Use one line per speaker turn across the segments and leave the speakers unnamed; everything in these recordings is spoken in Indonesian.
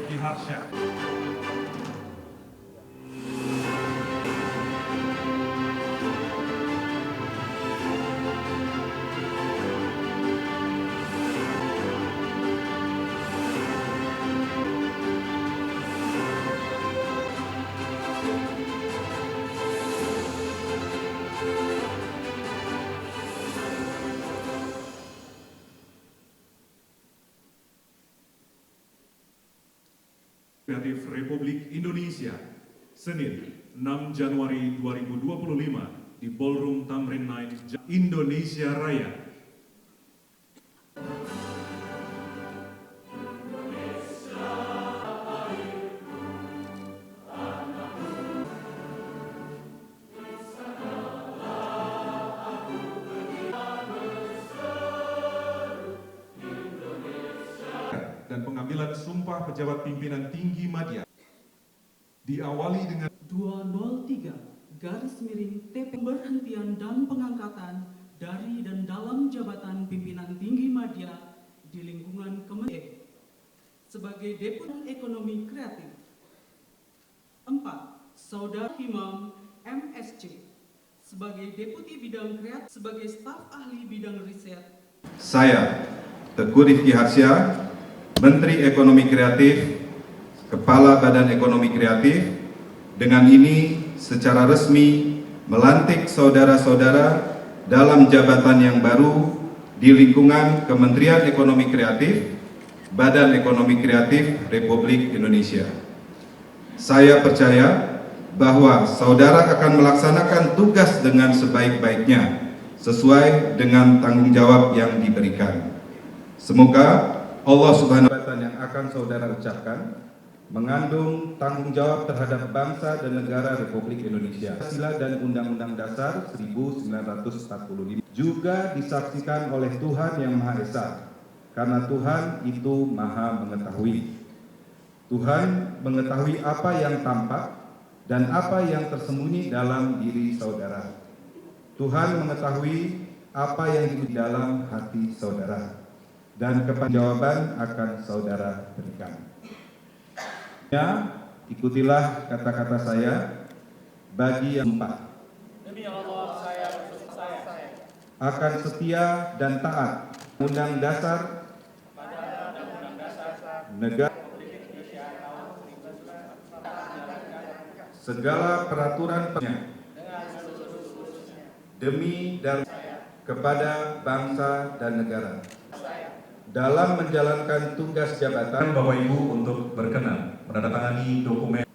Rifki Harsha.
Kreatif Republik Indonesia, Senin 6 Januari 2025 di Ballroom Tamrin Night, Indonesia Raya. Dan pengambilan sumpah pejabat pimpinan tinggi media diawali dengan
203 pemberhentian dan pengangkatan dari dan dalam jabatan pimpinan tinggi media di lingkungan Kementerian sebagai Deputi Ekonomi Kreatif. 4. Saudara Imam MSC sebagai Deputi Bidang Kreatif sebagai staf ahli bidang riset.
Saya, Teguh Rifki Harsha, Menteri Ekonomi Kreatif, Kepala Badan Ekonomi Kreatif, dengan ini secara resmi melantik saudara-saudara dalam jabatan yang baru di lingkungan Kementerian Ekonomi Kreatif, Badan Ekonomi Kreatif Republik Indonesia. Saya percaya bahwa saudara akan melaksanakan tugas dengan sebaik-baiknya sesuai dengan tanggung jawab yang diberikan. Semoga Allah Subhanahu wa Ta'ala yang akan saudara ucapkan mengandung tanggung jawab terhadap bangsa dan negara Republik Indonesia. Pancasila dan Undang-Undang Dasar 1945 juga disaksikan oleh Tuhan Yang Maha Esa, karena Tuhan itu Maha Mengetahui. Tuhan mengetahui apa yang tampak dan apa yang tersembunyi dalam diri saudara. Tuhan mengetahui apa yang di dalam hati saudara. Dan jawaban akan saudara berikan. Ya, ikutilah kata-kata saya bagi yang empat.
Demi Allah saya
akan setia dan taat Undang Dasar
pada Undang-Undang Dasar
negara,
Republik Indonesia tahun 1945
segala peraturan
dengan seluruh-seluruhnya
demi dan kepada bangsa dan negara.
saya
Dalam menjalankan tugas jabatan,
Bapak Ibu untuk berkenan menandatangani dokumen.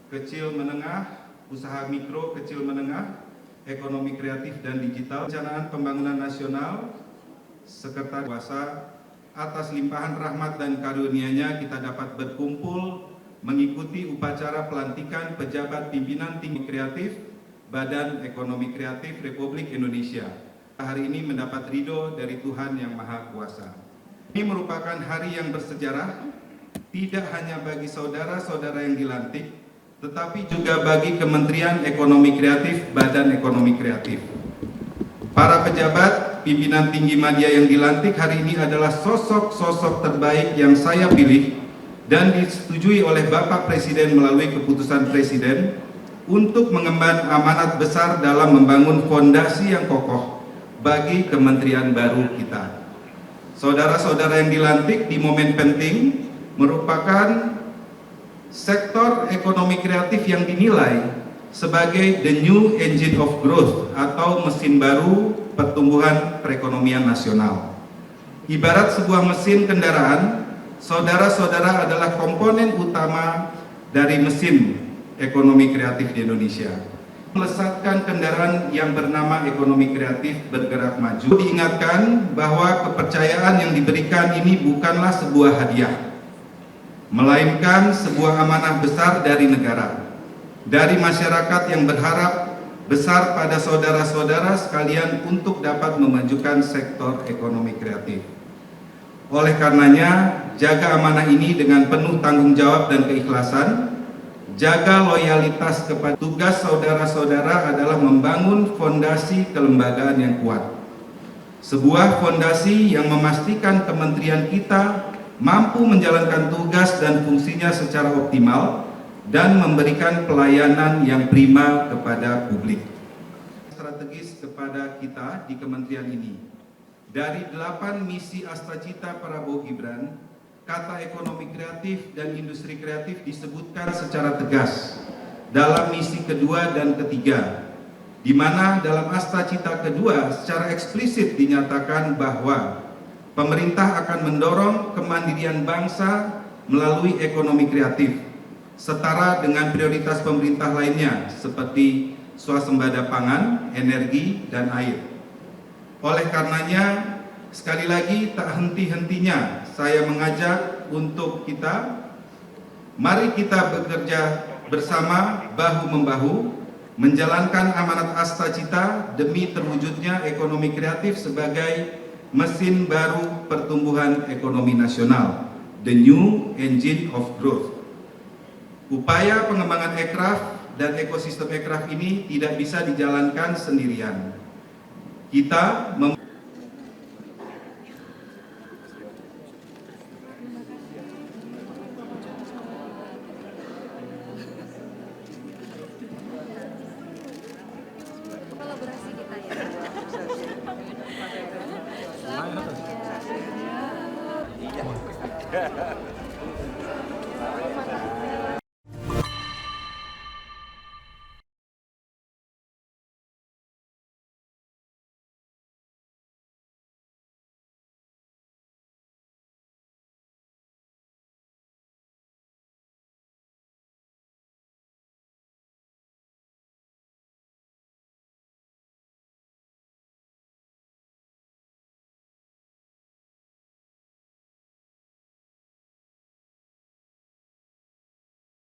kecil menengah, usaha mikro kecil menengah, ekonomi kreatif dan digital, Perencanaan Pembangunan Nasional, Sekretariat Kuasa, atas limpahan rahmat dan karunia-Nya kita dapat berkumpul mengikuti upacara pelantikan pejabat pimpinan tinggi kreatif Badan Ekonomi Kreatif Republik Indonesia. Hari ini mendapat ridho dari Tuhan Yang Maha Kuasa. Ini merupakan hari yang bersejarah, tidak hanya bagi saudara-saudara yang dilantik, tetapi juga bagi Kementerian Ekonomi Kreatif, Badan Ekonomi Kreatif. Para pejabat pimpinan tinggi media yang dilantik hari ini adalah sosok-sosok terbaik yang saya pilih dan disetujui oleh Bapak Presiden melalui keputusan Presiden untuk mengemban amanat besar dalam membangun fondasi yang kokoh bagi kementerian baru kita. Saudara-saudara yang dilantik di momen penting merupakan sektor ekonomi kreatif yang dinilai sebagai the new engine of growth atau mesin baru pertumbuhan perekonomian nasional. Ibarat sebuah mesin kendaraan, saudara-saudara adalah komponen utama dari mesin ekonomi kreatif di Indonesia. Melesatkan kendaraan yang bernama ekonomi kreatif bergerak maju. Diingatkan bahwa kepercayaan yang diberikan ini bukanlah sebuah hadiah, melainkan sebuah amanah besar dari negara, dari masyarakat yang berharap besar pada saudara-saudara sekalian untuk dapat memajukan sektor ekonomi kreatif. Oleh karenanya, jaga amanah ini dengan penuh tanggung jawab dan keikhlasan. Jaga loyalitas kepada tugas saudara-saudara adalah membangun fondasi kelembagaan yang kuat. Sebuah fondasi yang memastikan kementerian kita mampu menjalankan tugas dan fungsinya secara optimal dan memberikan pelayanan yang prima kepada publik. Strategis kepada kita di kementerian ini. Dari 8 misi Astacita Prabowo Gibran, kata ekonomi kreatif dan industri kreatif disebutkan secara tegas dalam misi kedua dan ketiga, di mana dalam Astacita kedua secara eksplisit dinyatakan bahwa pemerintah akan mendorong kemandirian bangsa melalui ekonomi kreatif, setara dengan prioritas pemerintah lainnya seperti swasembada pangan, energi, dan air. Oleh karenanya, sekali lagi tak henti-hentinya saya mengajak untuk kita, mari kita bekerja bersama bahu-membahu, menjalankan amanat Astacita demi terwujudnya ekonomi kreatif sebagai mesin baru pertumbuhan ekonomi nasional, the new engine of growth. Upaya pengembangan ekraf dan ekosistem ekraf ini tidak bisa dijalankan sendirian. Kita
kolaborasi kita ya. Selamat ya.